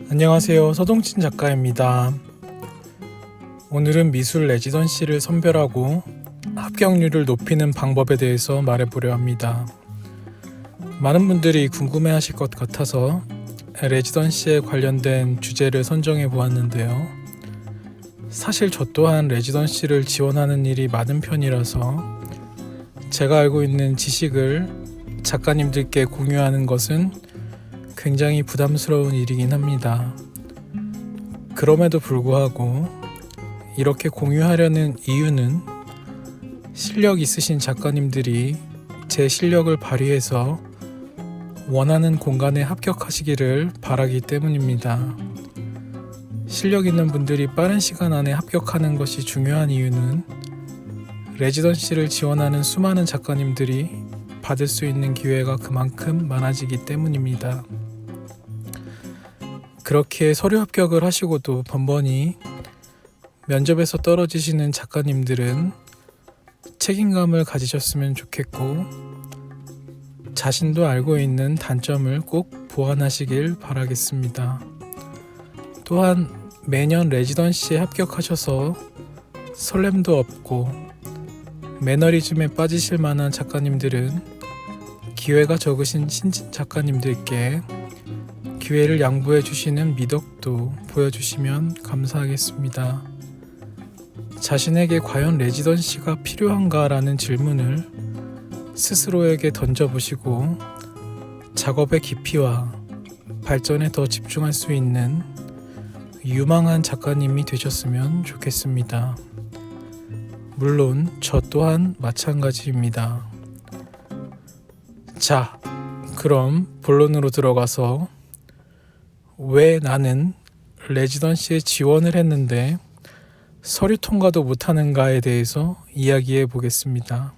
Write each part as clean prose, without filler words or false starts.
안녕하세요. 서동진 작가입니다. 오늘은 미술 레지던시를 선별하고 합격률을 높이는 방법에 대해서 말해보려 합니다. 많은 분들이 궁금해하실 것 같아서 레지던시에 관련된 주제를 선정해 보았는데요. 사실 저 또한 레지던시를 지원하는 일이 많은 편이라서 제가 알고 있는 지식을 작가님들께 공유하는 것은 굉장히 부담스러운 일이긴 합니다. 그럼에도 불구하고 이렇게 공유하려는 이유는 실력 있으신 작가님들이 제 실력을 발휘해서 원하는 공간에 합격하시기를 바라기 때문입니다. 실력 있는 분들이 빠른 시간 안에 합격하는 것이 중요한 이유는 레지던시를 지원하는 수많은 작가님들이 받을 수 있는 기회가 그만큼 많아지기 때문입니다. 그렇게 서류 합격을 하시고도 번번이 면접에서 떨어지시는 작가님들은 책임감을 가지셨으면 좋겠고 자신도 알고 있는 단점을 꼭 보완하시길 바라겠습니다. 또한 매년 레지던시에 합격하셔서 설렘도 없고 매너리즘에 빠지실 만한 작가님들은 기회가 적으신 신진 작가님들께 기회를 양보해 주시는 미덕도 보여주시면 감사하겠습니다. 자신에게 과연 레지던시가 필요한가라는 질문을 스스로에게 던져보시고 작업의 깊이와 발전에 더 집중할 수 있는 유망한 작가님이 되셨으면 좋겠습니다. 물론 저 또한 마찬가지입니다. 자, 그럼 본론으로 들어가서 왜 나는 레지던시에 지원을 했는데 서류 통과도 못하는가에 대해서 이야기해 보겠습니다.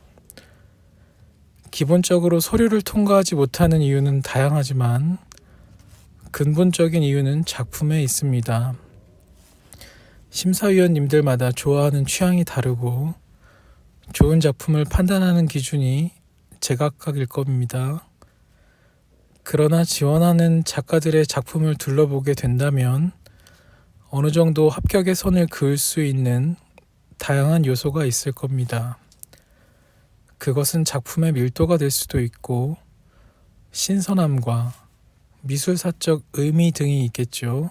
기본적으로 서류를 통과하지 못하는 이유는 다양하지만 근본적인 이유는 작품에 있습니다. 심사위원님들마다 좋아하는 취향이 다르고 좋은 작품을 판단하는 기준이 제각각일 겁니다. 그러나 지원하는 작가들의 작품을 둘러보게 된다면 어느 정도 합격의 선을 그을 수 있는 다양한 요소가 있을 겁니다. 그것은 작품의 밀도가 될 수도 있고 신선함과 미술사적 의미 등이 있겠죠.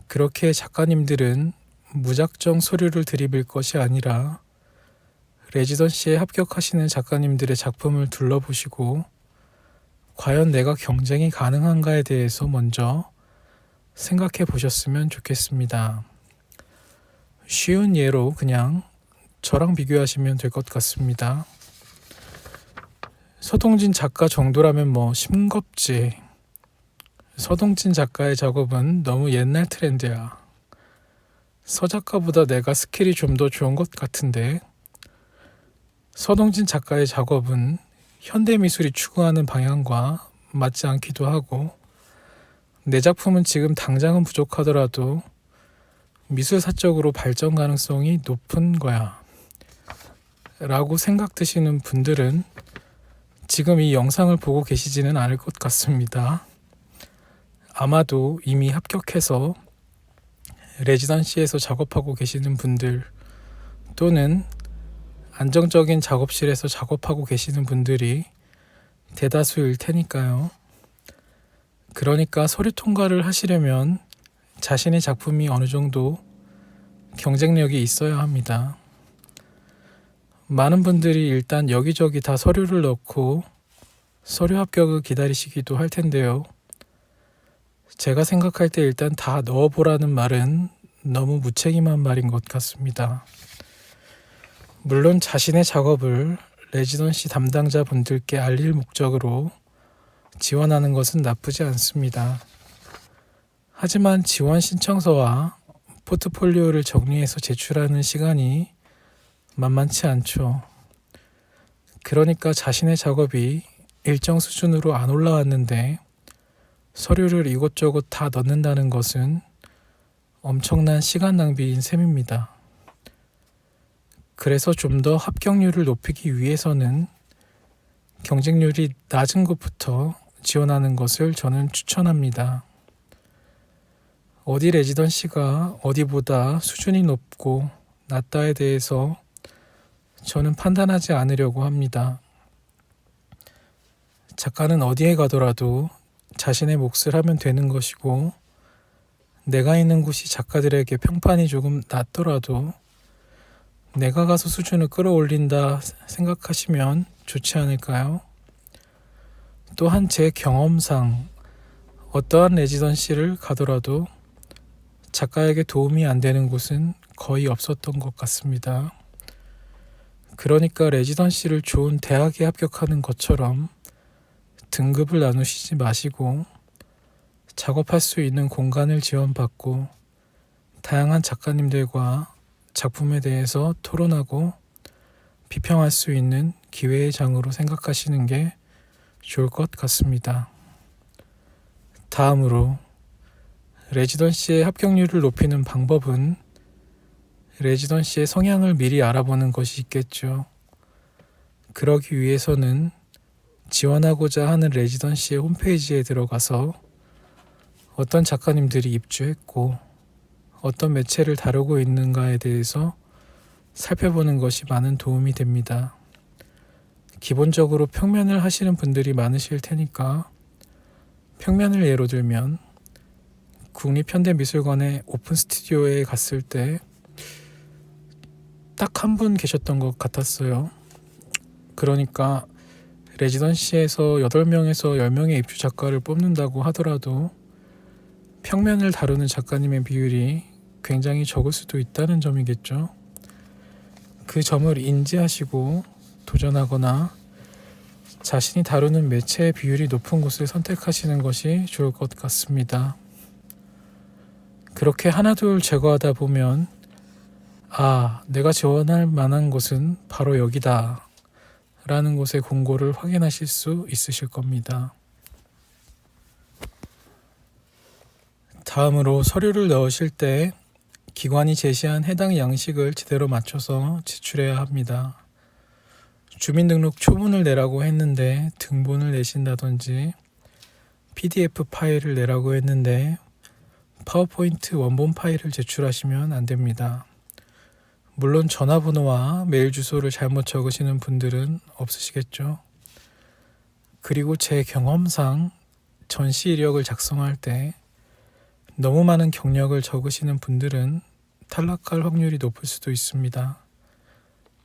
그렇게 작가님들은 무작정 서류를 들이밀 것이 아니라 레지던시에 합격하시는 작가님들의 작품을 둘러보시고 과연 내가 경쟁이 가능한가에 대해서 먼저 생각해 보셨으면 좋겠습니다. 쉬운 예로 그냥 저랑 비교하시면 될 것 같습니다. 서동진 작가 정도라면 심겁지. 서동진 작가의 작업은 너무 옛날 트렌드야. 서 작가보다 내가 스킬이 좀 더 좋은 것 같은데. 서동진 작가의 작업은 현대미술이 추구하는 방향과 맞지 않기도 하고 내 작품은 지금 당장은 부족하더라도 미술사적으로 발전 가능성이 높은 거야 라고 생각 드시는 분들은 지금 이 영상을 보고 계시지는 않을 것 같습니다. 아마도 이미 합격해서 레지던시에서 작업하고 계시는 분들 또는 안정적인 작업실에서 작업하고 계시는 분들이 대다수일 테니까요. 그러니까 서류 통과를 하시려면 자신의 작품이 어느 정도 경쟁력이 있어야 합니다. 많은 분들이 일단 여기저기 다 서류를 넣고 서류 합격을 기다리시기도 할 텐데요. 제가 생각할 때 일단 다 넣어보라는 말은 너무 무책임한 말인 것 같습니다. 물론 자신의 작업을 레지던시 담당자 분들께 알릴 목적으로 지원하는 것은 나쁘지 않습니다. 하지만 지원 신청서와 포트폴리오를 정리해서 제출하는 시간이 만만치 않죠. 그러니까 자신의 작업이 일정 수준으로 안 올라왔는데 서류를 이곳저곳 다 넣는다는 것은 엄청난 시간 낭비인 셈입니다. 그래서 좀 더 합격률을 높이기 위해서는 경쟁률이 낮은 곳부터 지원하는 것을 저는 추천합니다. 어디 레지던시가 어디보다 수준이 높고 낮다에 대해서 저는 판단하지 않으려고 합니다. 작가는 어디에 가더라도 자신의 몫을 하면 되는 것이고, 내가 있는 곳이 작가들에게 평판이 조금 낮더라도 내가 가서 수준을 끌어올린다 생각하시면 좋지 않을까요? 또한 제 경험상 어떠한 레지던시를 가더라도 작가에게 도움이 안 되는 곳은 거의 없었던 것 같습니다. 그러니까 레지던시를 좋은 대학에 합격하는 것처럼 등급을 나누시지 마시고 작업할 수 있는 공간을 지원받고 다양한 작가님들과 작품에 대해서 토론하고 비평할 수 있는 기회의 장으로 생각하시는 게 좋을 것 같습니다. 다음으로 레지던시의 합격률을 높이는 방법은 레지던시의 성향을 미리 알아보는 것이 있겠죠. 그러기 위해서는 지원하고자 하는 레지던시의 홈페이지에 들어가서 어떤 작가님들이 입주했고 어떤 매체를 다루고 있는가에 대해서 살펴보는 것이 많은 도움이 됩니다. 기본적으로 평면을 하시는 분들이 많으실 테니까 평면을 예로 들면 국립현대미술관의 오픈 스튜디오에 갔을 때 딱 한 분 계셨던 것 같았어요. 그러니까 레지던시에서 8명에서 10명의 입주 작가를 뽑는다고 하더라도 평면을 다루는 작가님의 비율이 굉장히 적을 수도 있다는 점이겠죠. 그 점을 인지하시고 도전하거나 자신이 다루는 매체의 비율이 높은 곳을 선택하시는 것이 좋을 것 같습니다. 그렇게 하나둘 제거하다 보면 내가 지원할 만한 곳은 바로 여기다 라는 곳의 공고를 확인하실 수 있으실 겁니다. 다음으로 서류를 넣으실 때 기관이 제시한 해당 양식을 제대로 맞춰서 제출해야 합니다. 주민등록 초본을 내라고 했는데 등본을 내신다든지 PDF 파일을 내라고 했는데 파워포인트 원본 파일을 제출하시면 안 됩니다. 물론 전화번호와 메일 주소를 잘못 적으시는 분들은 없으시겠죠. 그리고 제 경험상 전시 이력을 작성할 때 너무 많은 경력을 적으시는 분들은 탈락할 확률이 높을 수도 있습니다.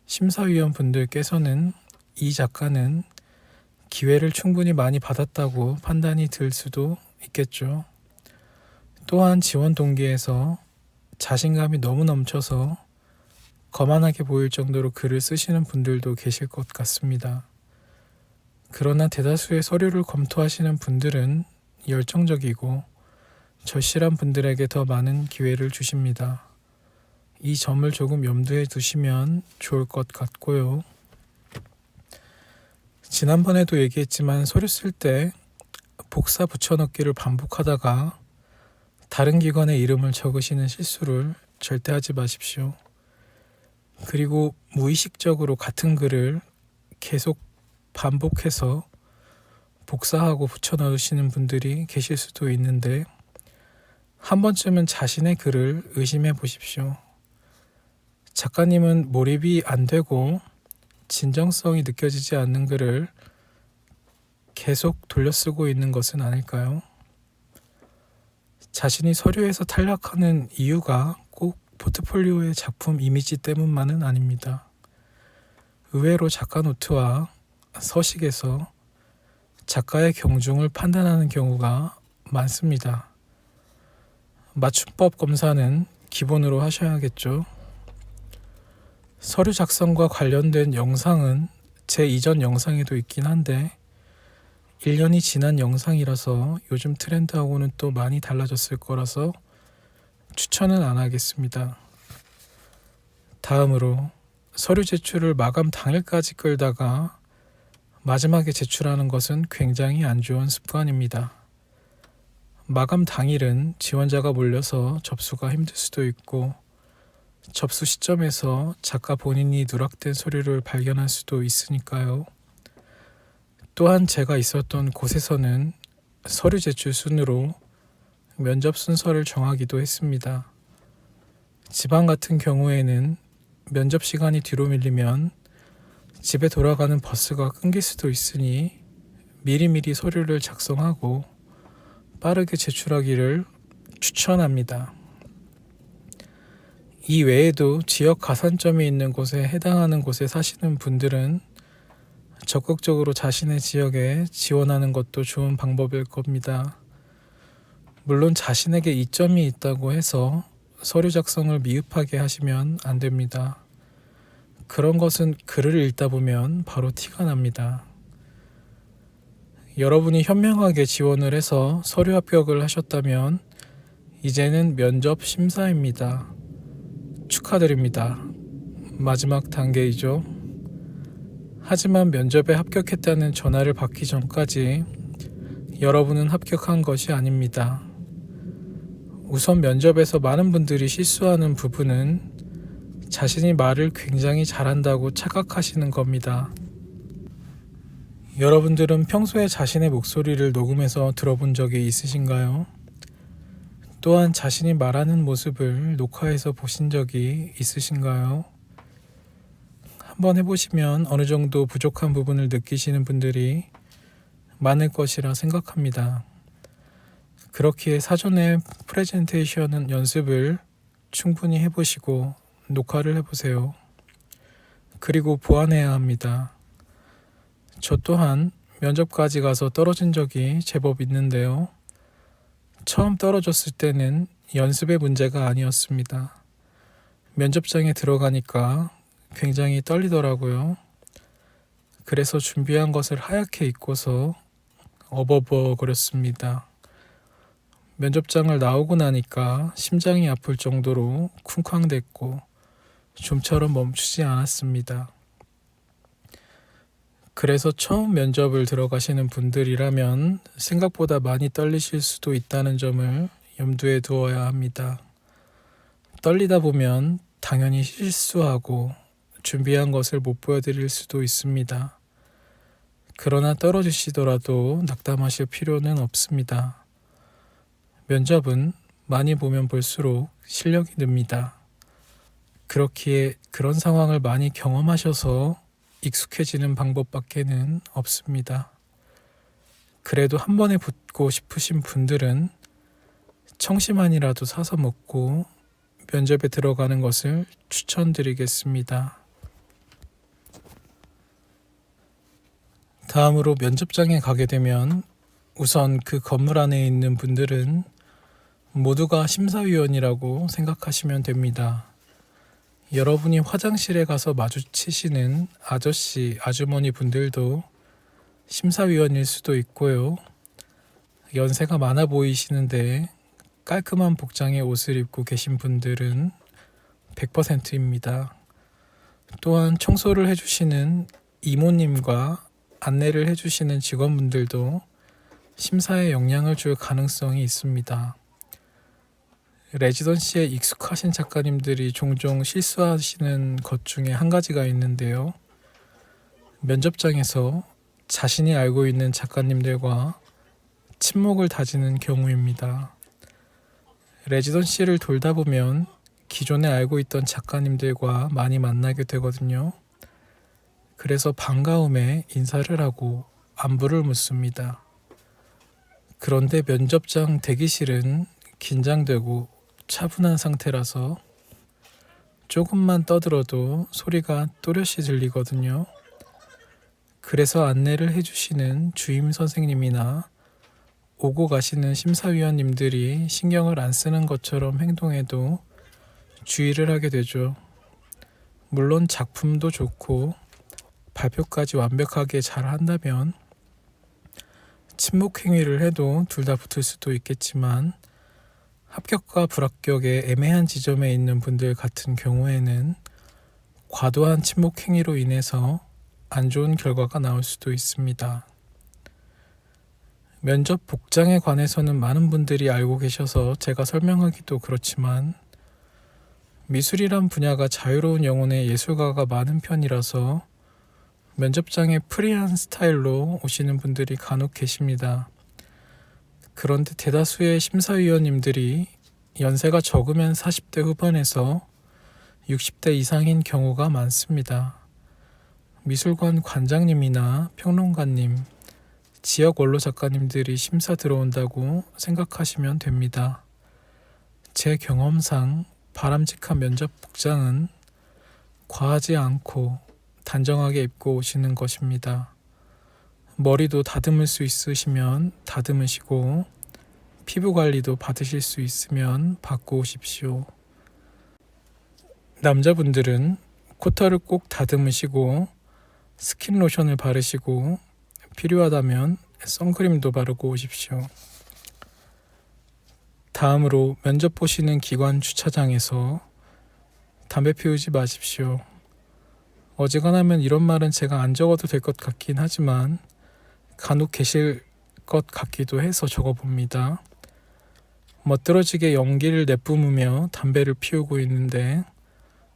심사위원 분들께서는 이 작가는 기회를 충분히 많이 받았다고 판단이 들 수도 있겠죠. 또한 지원 동기에서 자신감이 너무 넘쳐서 거만하게 보일 정도로 글을 쓰시는 분들도 계실 것 같습니다. 그러나 대다수의 서류를 검토하시는 분들은 열정적이고 절실한 분들에게 더 많은 기회를 주십니다. 이 점을 조금 염두에 두시면 좋을 것 같고요. 지난번에도 얘기했지만 서류 쓸 때 복사 붙여넣기를 반복하다가 다른 기관의 이름을 적으시는 실수를 절대 하지 마십시오. 그리고 무의식적으로 같은 글을 계속 반복해서 복사하고 붙여 넣으시는 분들이 계실 수도 있는데 한 번쯤은 자신의 글을 의심해 보십시오. 작가님은 몰입이 안 되고 진정성이 느껴지지 않는 글을 계속 돌려쓰고 있는 것은 아닐까요? 자신이 서류에서 탈락하는 이유가 꼭 포트폴리오의 작품 이미지 때문만은 아닙니다. 의외로 작가 노트와 서식에서 작가의 경중을 판단하는 경우가 많습니다. 맞춤법 검사는 기본으로 하셔야겠죠. 서류 작성과 관련된 영상은 제 이전 영상에도 있긴 한데 1년이 지난 영상이라서 요즘 트렌드하고는 또 많이 달라졌을 거라서 추천은 안 하겠습니다. 다음으로 서류 제출을 마감 당일까지 끌다가 마지막에 제출하는 것은 굉장히 안 좋은 습관입니다. 마감 당일은 지원자가 몰려서 접수가 힘들 수도 있고 접수 시점에서 작가 본인이 누락된 서류를 발견할 수도 있으니까요. 또한 제가 있었던 곳에서는 서류 제출 순으로 면접 순서를 정하기도 했습니다. 지방 같은 경우에는 면접 시간이 뒤로 밀리면 집에 돌아가는 버스가 끊길 수도 있으니 미리미리 서류를 작성하고 빠르게 제출하기를 추천합니다. 이 외에도 지역 가산점이 있는 곳에 해당하는 곳에 사시는 분들은 적극적으로 자신의 지역에 지원하는 것도 좋은 방법일 겁니다. 물론 자신에게 이점이 있다고 해서 서류 작성을 미흡하게 하시면 안 됩니다. 그런 것은 글을 읽다 보면 바로 티가 납니다. 여러분이 현명하게 지원을 해서 서류 합격을 하셨다면 이제는 면접 심사입니다. 축하드립니다. 마지막 단계이죠. 하지만 면접에 합격했다는 전화를 받기 전까지 여러분은 합격한 것이 아닙니다. 우선 면접에서 많은 분들이 실수하는 부분은 자신이 말을 굉장히 잘한다고 착각하시는 겁니다. 여러분들은 평소에 자신의 목소리를 녹음해서 들어본 적이 있으신가요? 또한 자신이 말하는 모습을 녹화해서 보신 적이 있으신가요? 한번 해보시면 어느 정도 부족한 부분을 느끼시는 분들이 많을 것이라 생각합니다. 그렇기에 사전에 프레젠테이션 연습을 충분히 해보시고 녹화를 해보세요. 그리고 보완해야 합니다. 저 또한 면접까지 가서 떨어진 적이 제법 있는데요. 처음 떨어졌을 때는 연습의 문제가 아니었습니다. 면접장에 들어가니까 굉장히 떨리더라고요. 그래서 준비한 것을 하얗게 입고서 어버버거렸습니다. 면접장을 나오고 나니까 심장이 아플 정도로 쿵쾅댔고 좀처럼 멈추지 않았습니다. 그래서 처음 면접을 들어가시는 분들이라면 생각보다 많이 떨리실 수도 있다는 점을 염두에 두어야 합니다. 떨리다 보면 당연히 실수하고 준비한 것을 못 보여드릴 수도 있습니다. 그러나 떨어지시더라도 낙담하실 필요는 없습니다. 면접은 많이 보면 볼수록 실력이 늡니다. 그렇기에 그런 상황을 많이 경험하셔서 익숙해지는 방법밖에는 없습니다. 그래도 한 번에 붙고 싶으신 분들은 청심환이라도 사서 먹고 면접에 들어가는 것을 추천드리겠습니다. 다음으로 면접장에 가게 되면 우선 그 건물 안에 있는 분들은 모두가 심사위원이라고 생각하시면 됩니다. 여러분이 화장실에 가서 마주치시는 아저씨, 아주머니 분들도 심사위원일 수도 있고요. 연세가 많아 보이시는데 깔끔한 복장의 옷을 입고 계신 분들은 100%입니다. 또한 청소를 해주시는 이모님과 안내를 해주시는 직원분들도 심사에 영향을 줄 가능성이 있습니다. 레지던시에 익숙하신 작가님들이 종종 실수하시는 것 중에 한 가지가 있는데요. 면접장에서 자신이 알고 있는 작가님들과 친목을 다지는 경우입니다. 레지던시를 돌다 보면 기존에 알고 있던 작가님들과 많이 만나게 되거든요. 그래서 반가움에 인사를 하고 안부를 묻습니다. 그런데 면접장 대기실은 긴장되고 차분한 상태라서 조금만 떠들어도 소리가 또렷이 들리거든요. 그래서 안내를 해주시는 주임 선생님이나 오고 가시는 심사위원님들이 신경을 안 쓰는 것처럼 행동해도 주의를 하게 되죠. 물론 작품도 좋고 발표까지 완벽하게 잘 한다면 침묵 행위를 해도 둘 다 붙을 수도 있겠지만 합격과 불합격의 애매한 지점에 있는 분들 같은 경우에는 과도한 침묵 행위로 인해서 안 좋은 결과가 나올 수도 있습니다. 면접 복장에 관해서는 많은 분들이 알고 계셔서 제가 설명하기도 그렇지만 미술이란 분야가 자유로운 영혼의 예술가가 많은 편이라서 면접장에 프리한 스타일로 오시는 분들이 간혹 계십니다. 그런데 대다수의 심사위원님들이 연세가 적으면 40대 후반에서 60대 이상인 경우가 많습니다. 미술관 관장님이나 평론가님, 지역 원로 작가님들이 심사 들어온다고 생각하시면 됩니다. 제 경험상 바람직한 면접 복장은 과하지 않고 단정하게 입고 오시는 것입니다. 머리도 다듬을 수 있으시면 다듬으시고 피부 관리도 받으실 수 있으면 받고 오십시오. 남자분들은 코털을 꼭 다듬으시고 스킨 로션을 바르시고 필요하다면 선크림도 바르고 오십시오. 다음으로 면접 보시는 기관 주차장에서 담배 피우지 마십시오. 어지간하면 이런 말은 제가 안 적어도 될 것 같긴 하지만 간혹 계실 것 같기도 해서 적어봅니다. 멋들어지게 연기를 내뿜으며 담배를 피우고 있는데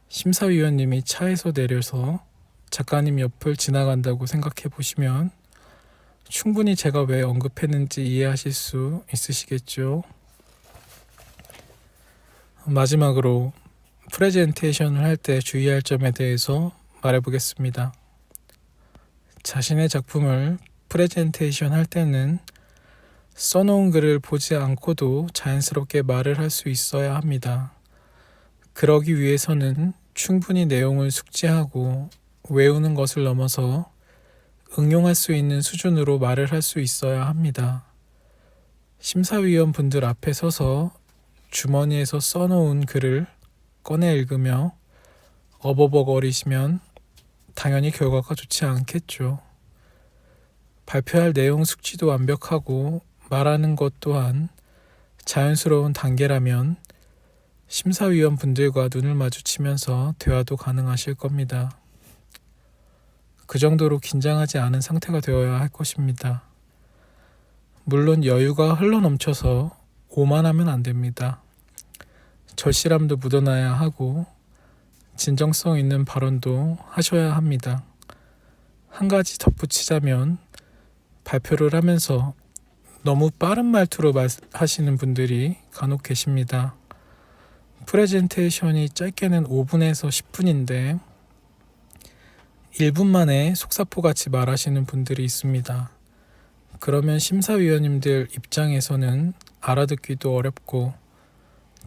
심사위원님이 차에서 내려서 작가님 옆을 지나간다고 생각해 보시면 충분히 제가 왜 언급했는지 이해하실 수 있으시겠죠. 마지막으로 프레젠테이션을 할 때 주의할 점에 대해서 말해보겠습니다. 자신의 작품을 프레젠테이션 할 때는 써놓은 글을 보지 않고도 자연스럽게 말을 할 수 있어야 합니다. 그러기 위해서는 충분히 내용을 숙지하고 외우는 것을 넘어서 응용할 수 있는 수준으로 말을 할 수 있어야 합니다. 심사위원 분들 앞에 서서 주머니에서 써놓은 글을 꺼내 읽으며 어버버거리시면 당연히 결과가 좋지 않겠죠. 발표할 내용 숙지도 완벽하고 말하는 것 또한 자연스러운 단계라면 심사위원 분들과 눈을 마주치면서 대화도 가능하실 겁니다. 그 정도로 긴장하지 않은 상태가 되어야 할 것입니다. 물론 여유가 흘러넘쳐서 오만하면 안 됩니다. 절실함도 묻어나야 하고 진정성 있는 발언도 하셔야 합니다. 한 가지 덧붙이자면 발표를 하면서 너무 빠른 말투로 하시는 분들이 간혹 계십니다. 프레젠테이션이 짧게는 5분에서 10분인데 1분 만에 속사포같이 말하시는 분들이 있습니다. 그러면 심사위원님들 입장에서는 알아듣기도 어렵고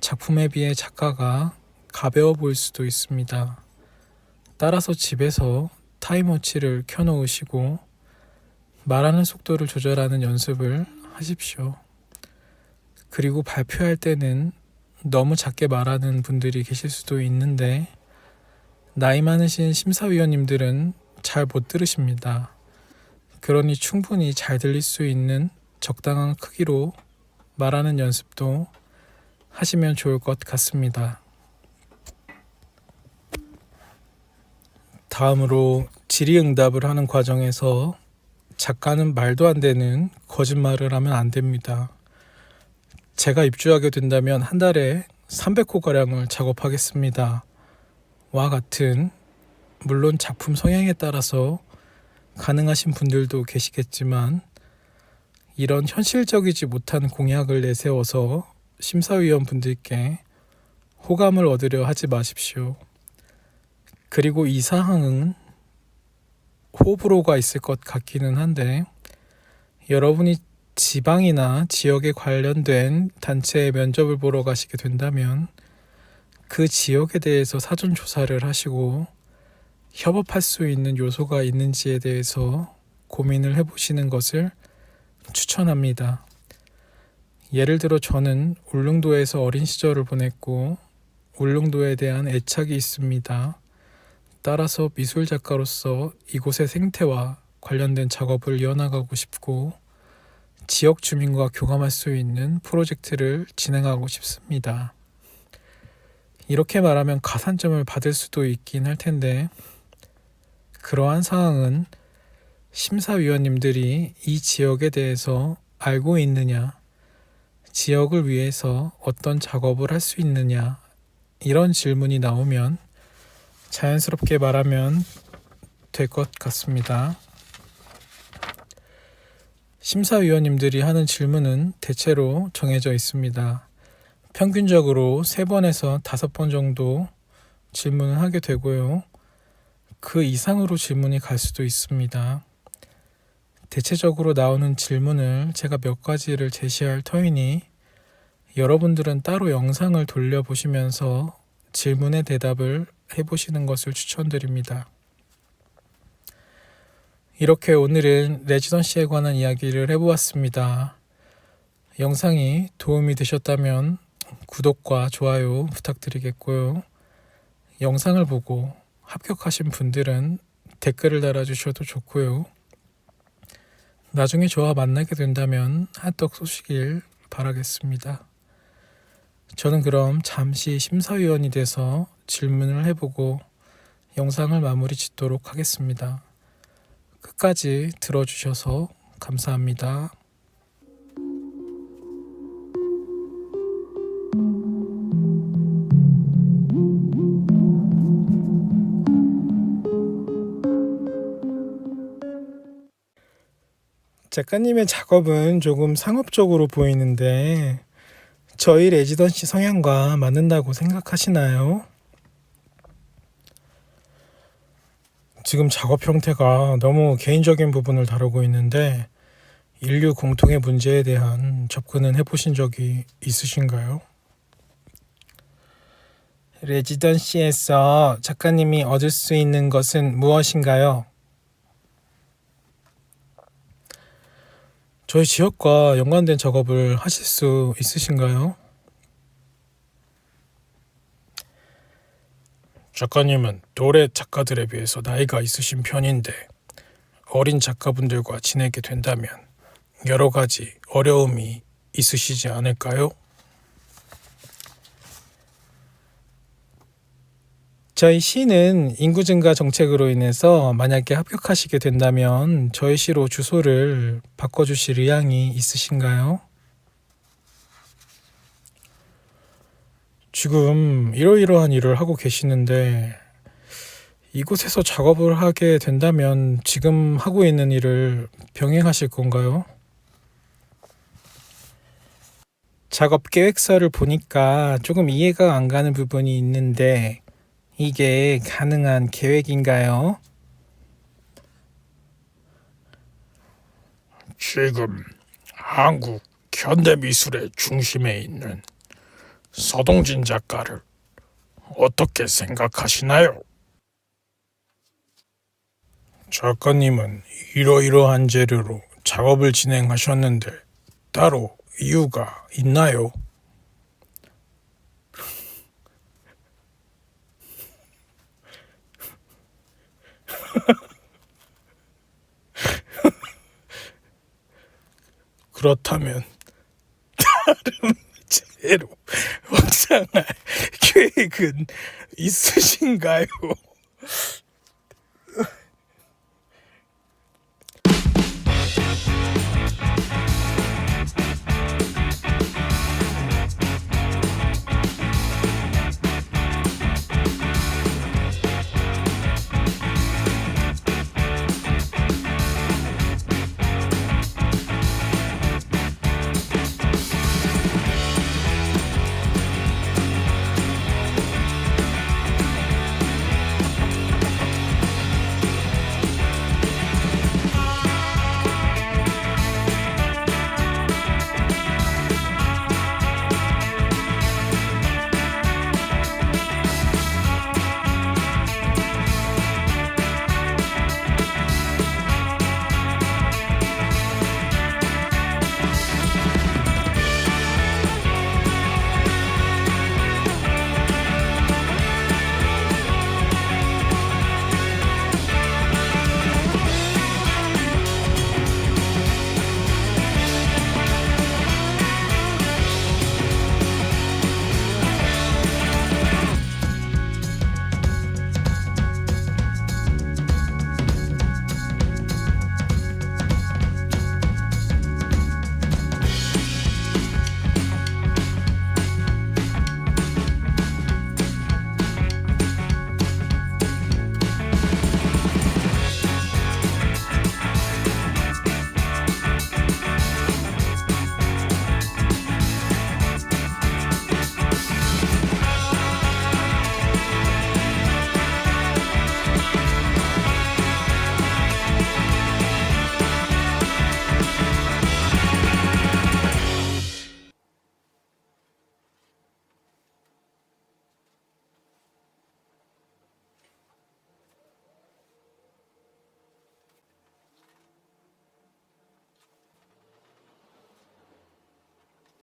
작품에 비해 작가가 가벼워 보일 수도 있습니다. 따라서 집에서 타임워치를 켜놓으시고 말하는 속도를 조절하는 연습을 하십시오. 그리고 발표할 때는 너무 작게 말하는 분들이 계실 수도 있는데 나이 많으신 심사위원님들은 잘 못 들으십니다. 그러니 충분히 잘 들릴 수 있는 적당한 크기로 말하는 연습도 하시면 좋을 것 같습니다. 다음으로 질의응답을 하는 과정에서 작가는 말도 안 되는 거짓말을 하면 안 됩니다. 제가 입주하게 된다면 한 달에 300호가량을 작업하겠습니다. 와 같은, 물론 작품 성향에 따라서 가능하신 분들도 계시겠지만 이런 현실적이지 못한 공약을 내세워서 심사위원 분들께 호감을 얻으려 하지 마십시오. 그리고 이 사항은 호불호가 있을 것 같기는 한데 여러분이 지방이나 지역에 관련된 단체의 면접을 보러 가시게 된다면 그 지역에 대해서 사전 조사를 하시고 협업할 수 있는 요소가 있는지에 대해서 고민을 해보시는 것을 추천합니다. 예를 들어 저는 울릉도에서 어린 시절을 보냈고 울릉도에 대한 애착이 있습니다. 따라서 미술 작가로서 이곳의 생태와 관련된 작업을 이어나가고 싶고 지역 주민과 교감할 수 있는 프로젝트를 진행하고 싶습니다. 이렇게 말하면 가산점을 받을 수도 있긴 할 텐데 그러한 사항은 심사위원님들이 이 지역에 대해서 알고 있느냐, 지역을 위해서 어떤 작업을 할 수 있느냐 이런 질문이 나오면 자연스럽게 말하면 될 것 같습니다. 심사위원님들이 하는 질문은 대체로 정해져 있습니다. 평균적으로 3번에서 5번 정도 질문을 하게 되고요. 그 이상으로 질문이 갈 수도 있습니다. 대체적으로 나오는 질문을 제가 몇 가지를 제시할 터이니 여러분들은 따로 영상을 돌려보시면서 질문에 대답을 해보시는 것을 추천드립니다. 이렇게 오늘은 레지던시에 관한 이야기를 해보았습니다. 영상이 도움이 되셨다면 구독과 좋아요 부탁드리겠고요. 영상을 보고 합격하신 분들은 댓글을 달아주셔도 좋고요. 나중에 저와 만나게 된다면 한턱 쏘시길 바라겠습니다. 저는 그럼 잠시 심사위원이 돼서 질문을 해보고 영상을 마무리 짓도록 하겠습니다. 끝까지 들어주셔서 감사합니다. 작가님의 작업은 조금 상업적으로 보이는데 저희 레지던시 성향과 맞는다고 생각하시나요? 지금 작업 형태가 너무 개인적인 부분을 다루고 있는데 인류 공통의 문제에 대한 접근은 해보신 적이 있으신가요? 레지던시에서 작가님이 얻을 수 있는 것은 무엇인가요? 저희 지역과 연관된 작업을 하실 수 있으신가요? 작가님은 또래 작가들에 비해서 나이가 있으신 편인데 어린 작가분들과 지내게 된다면 여러 가지 어려움이 있으시지 않을까요? 저희 시는 인구 증가 정책으로 인해서 만약에 합격하시게 된다면 저희 시로 주소를 바꿔주실 의향이 있으신가요? 지금 이러이러한 일을 하고 계시는데 이곳에서 작업을 하게 된다면 지금 하고 있는 일을 병행하실 건가요? 작업 계획서를 보니까 조금 이해가 안 가는 부분이 있는데 이게 가능한 계획인가요? 지금 한국 현대미술의 중심에 있는 서동진 작가를 어떻게 생각하시나요? 작가님은 이러이러한 재료로 작업을 진행하셨는데 따로 이유가 있나요? 그렇다면 다른 재료 확장할 계획은 있으신가요?